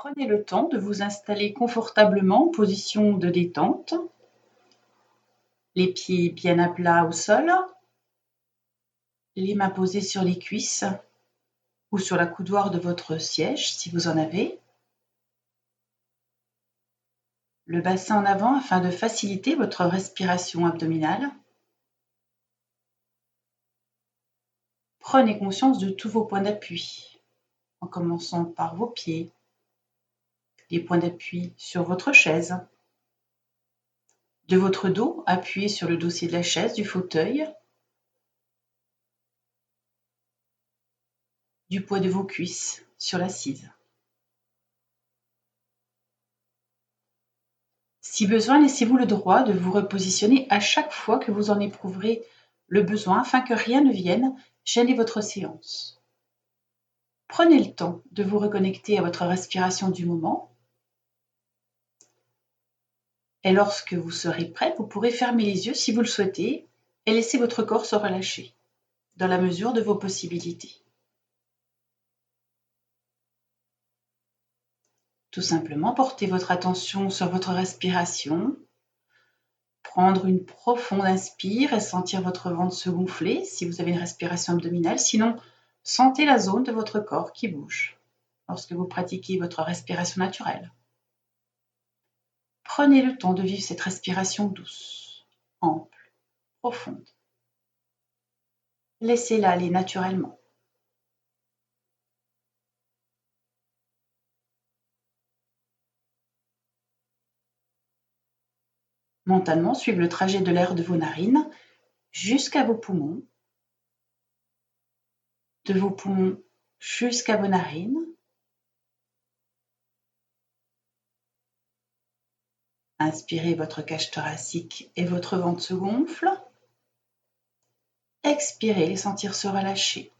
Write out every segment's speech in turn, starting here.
Prenez le temps de vous installer confortablement en position de détente, les pieds bien à plat au sol, les mains posées sur les cuisses ou sur la coudoir de votre siège si vous en avez, le bassin en avant afin de faciliter votre respiration abdominale. Prenez conscience de tous vos points d'appui, en commençant par vos pieds, les points d'appui sur votre chaise, de votre dos, appuyé sur le dossier de la chaise, du fauteuil, du poids de vos cuisses sur l'assise. Si besoin, laissez-vous le droit de vous repositionner à chaque fois que vous en éprouverez le besoin afin que rien ne vienne gêner votre séance. Prenez le temps de vous reconnecter à votre respiration du moment. Et lorsque vous serez prêt, vous pourrez fermer les yeux si vous le souhaitez et laisser votre corps se relâcher dans la mesure de vos possibilités. Tout simplement, portez votre attention sur votre respiration, prendre une profonde inspire et sentir votre ventre se gonfler si vous avez une respiration abdominale. Sinon, sentez la zone de votre corps qui bouge lorsque vous pratiquez votre respiration naturelle. Prenez le temps de vivre cette respiration douce, ample, profonde. Laissez-la aller naturellement. Mentalement, suivez le trajet de l'air de vos narines jusqu'à vos poumons, de vos poumons jusqu'à vos narines. Inspirez, votre cage thoracique et votre ventre se gonflent. Expirez, les sentir se relâcher.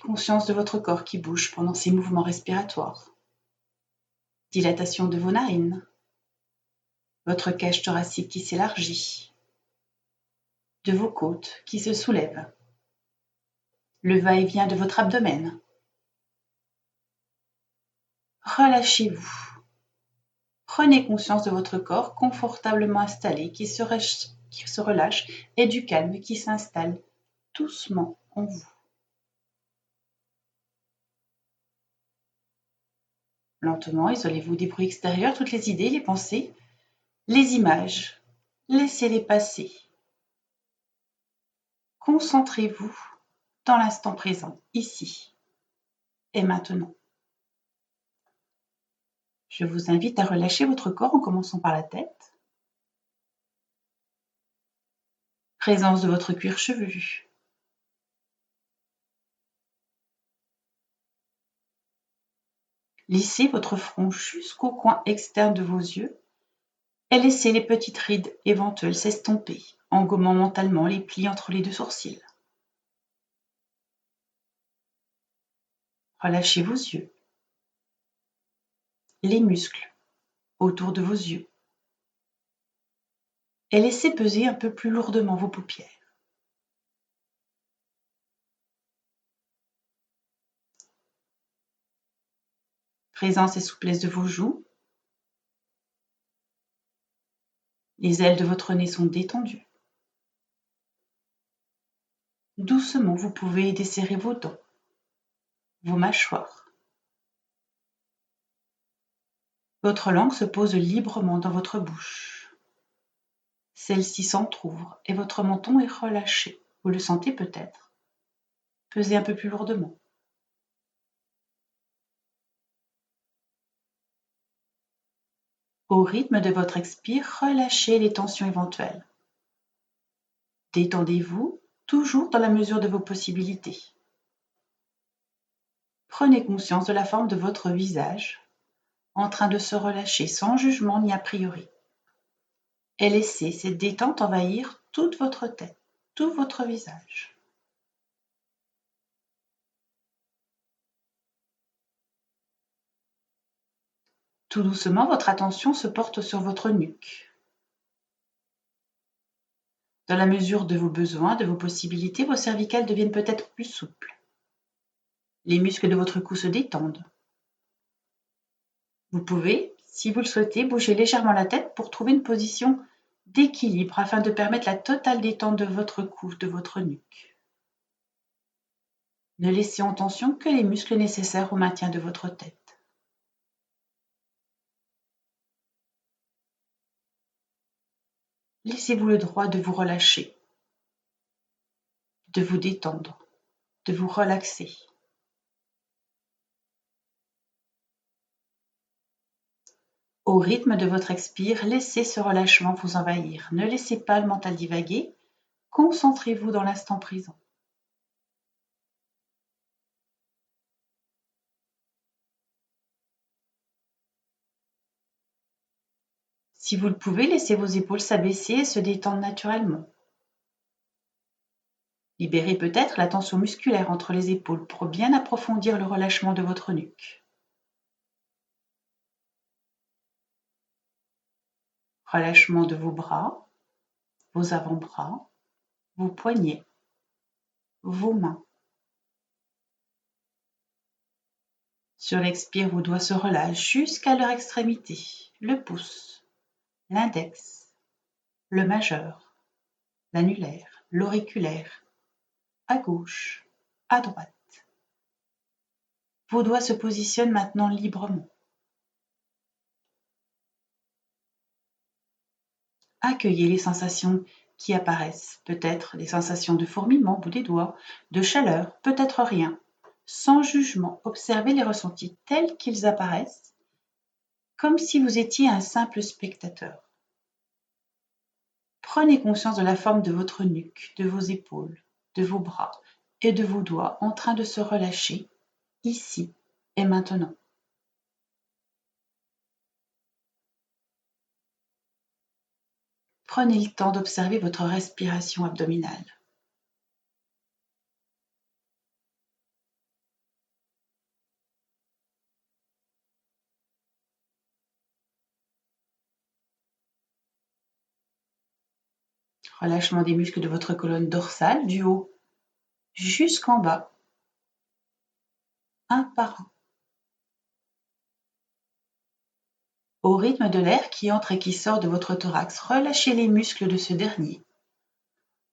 Conscience de votre corps qui bouge pendant ces mouvements respiratoires. Dilatation de vos narines. Votre cage thoracique qui s'élargit. De vos côtes qui se soulèvent. Le va-et-vient de votre abdomen. Relâchez-vous. Prenez conscience de votre corps confortablement installé qui se relâche et du calme qui s'installe doucement en vous. Lentement, isolez-vous des bruits extérieurs, toutes les idées, les pensées, les images. Laissez-les passer. Concentrez-vous dans l'instant présent, ici et maintenant. Je vous invite à relâcher votre corps en commençant par la tête. Présence de votre cuir chevelu. Lissez votre front jusqu'au coin externe de vos yeux et laissez les petites rides éventuelles s'estomper en gommant mentalement les plis entre les deux sourcils. Relâchez vos yeux, les muscles autour de vos yeux et laissez peser un peu plus lourdement vos paupières. Présence et souplesse de vos joues. Les ailes de votre nez sont détendues. Doucement, vous pouvez desserrer vos dents, vos mâchoires. Votre langue se pose librement dans votre bouche. Celle-ci s'entrouvre et votre menton est relâché. Vous le sentez peut-être. Pesez un peu plus lourdement. Au rythme de votre expire, relâchez les tensions éventuelles. Détendez-vous, toujours dans la mesure de vos possibilités. Prenez conscience de la forme de votre visage, en train de se relâcher sans jugement ni a priori. Et laissez cette détente envahir toute votre tête, tout votre visage. Tout doucement, votre attention se porte sur votre nuque. Dans la mesure de vos besoins, de vos possibilités, vos cervicales deviennent peut-être plus souples. Les muscles de votre cou se détendent. Vous pouvez, si vous le souhaitez, bouger légèrement la tête pour trouver une position d'équilibre afin de permettre la totale détente de votre cou, de votre nuque. Ne laissez en tension que les muscles nécessaires au maintien de votre tête. Laissez-vous le droit de vous relâcher, de vous détendre, de vous relaxer. Au rythme de votre expire, laissez ce relâchement vous envahir. Ne laissez pas le mental divaguer. Concentrez-vous dans l'instant présent. Si vous le pouvez, laissez vos épaules s'abaisser et se détendre naturellement. Libérez peut-être la tension musculaire entre les épaules pour bien approfondir le relâchement de votre nuque. Relâchement de vos bras, vos avant-bras, vos poignets, vos mains. Sur l'expire, vos doigts se relâchent jusqu'à leur extrémité, le pouce, l'index, le majeur, l'annulaire, l'auriculaire, à gauche, à droite. Vos doigts se positionnent maintenant librement. Accueillez les sensations qui apparaissent, peut-être des sensations de fourmillement au bout des doigts, de chaleur, peut-être rien. Sans jugement, observez les ressentis tels qu'ils apparaissent, comme si vous étiez un simple spectateur. Prenez conscience de la forme de votre nuque, de vos épaules, de vos bras et de vos doigts en train de se relâcher, ici et maintenant. Prenez le temps d'observer votre respiration abdominale. Relâchement des muscles de votre colonne dorsale, du haut jusqu'en bas, un par un. Au rythme de l'air qui entre et qui sort de votre thorax, relâchez les muscles de ce dernier.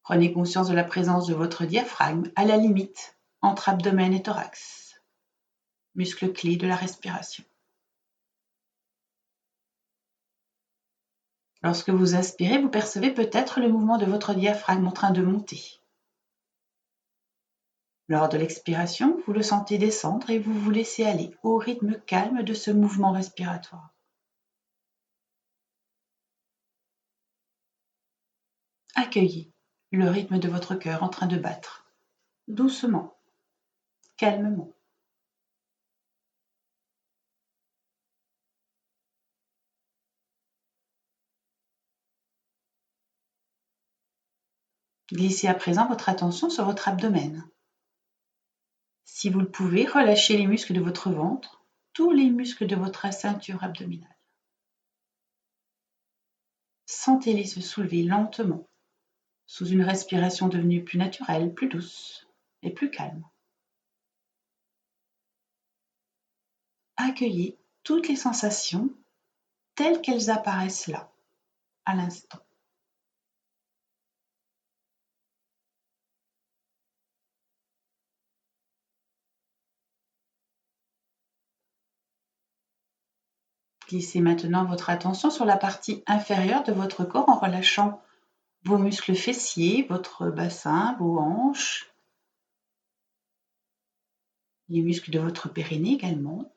Prenez conscience de la présence de votre diaphragme à la limite entre abdomen et thorax, muscle clé de la respiration. Lorsque vous inspirez, vous percevez peut-être le mouvement de votre diaphragme en train de monter. Lors de l'expiration, vous le sentez descendre et vous vous laissez aller au rythme calme de ce mouvement respiratoire. Accueillez le rythme de votre cœur en train de battre, doucement, calmement. Glissez à présent votre attention sur votre abdomen. Si vous le pouvez, relâchez les muscles de votre ventre, tous les muscles de votre ceinture abdominale. Sentez-les se soulever lentement, sous une respiration devenue plus naturelle, plus douce et plus calme. Accueillez toutes les sensations telles qu'elles apparaissent là, à l'instant. Glissez maintenant votre attention sur la partie inférieure de votre corps en relâchant vos muscles fessiers, votre bassin, vos hanches, les muscles de votre périnée également,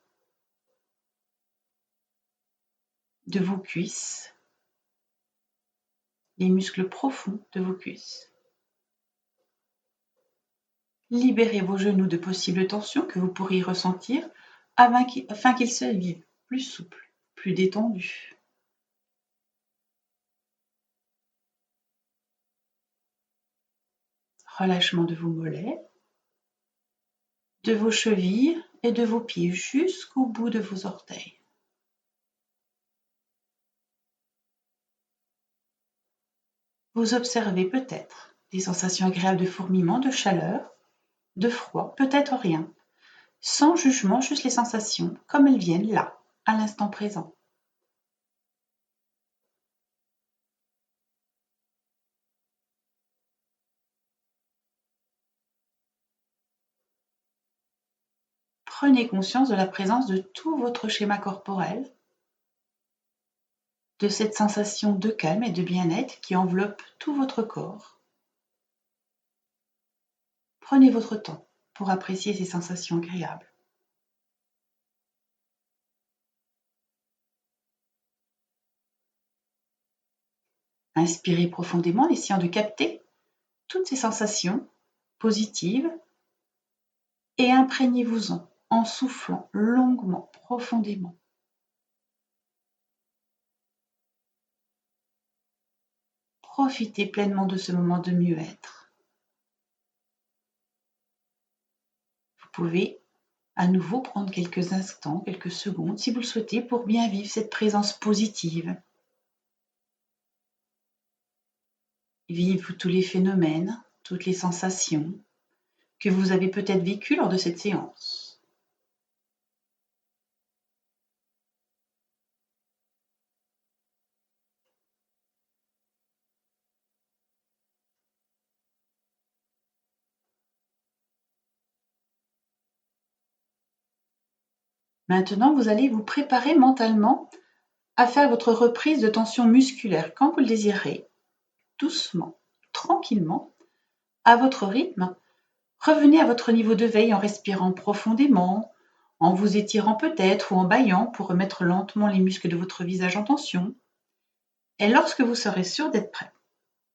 de vos cuisses, les muscles profonds de vos cuisses. Libérez vos genoux de possibles tensions que vous pourriez ressentir afin qu'ils se vivent plus souples, plus détendus. Relâchement de vos mollets, de vos chevilles et de vos pieds jusqu'au bout de vos orteils. Vous observez peut-être des sensations agréables de fourmillement, de chaleur, de froid, peut-être rien. sans jugement, juste les sensations, comme elles viennent là, à l'instant présent. Prenez conscience de la présence de tout votre schéma corporel, de cette sensation de calme et de bien-être qui enveloppe tout votre corps. Prenez votre temps pour apprécier ces sensations agréables. Inspirez profondément, essayant de capter toutes ces sensations positives et imprégnez-vous-en en soufflant longuement, profondément. Profitez pleinement de ce moment de mieux-être. Vous pouvez à nouveau prendre quelques instants, quelques secondes, si vous le souhaitez, pour bien vivre cette présence positive. Vivre tous les phénomènes, toutes les sensations que vous avez peut-être vécues lors de cette séance. Maintenant, vous allez vous préparer mentalement à faire votre reprise de tension musculaire quand vous le désirez, doucement, tranquillement, à votre rythme. Revenez à votre niveau de veille en respirant profondément, en vous étirant peut-être ou en bâillant pour remettre lentement les muscles de votre visage en tension. Et lorsque vous serez sûr d'être prêt,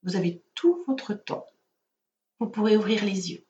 vous avez tout votre temps. Vous pourrez ouvrir les yeux.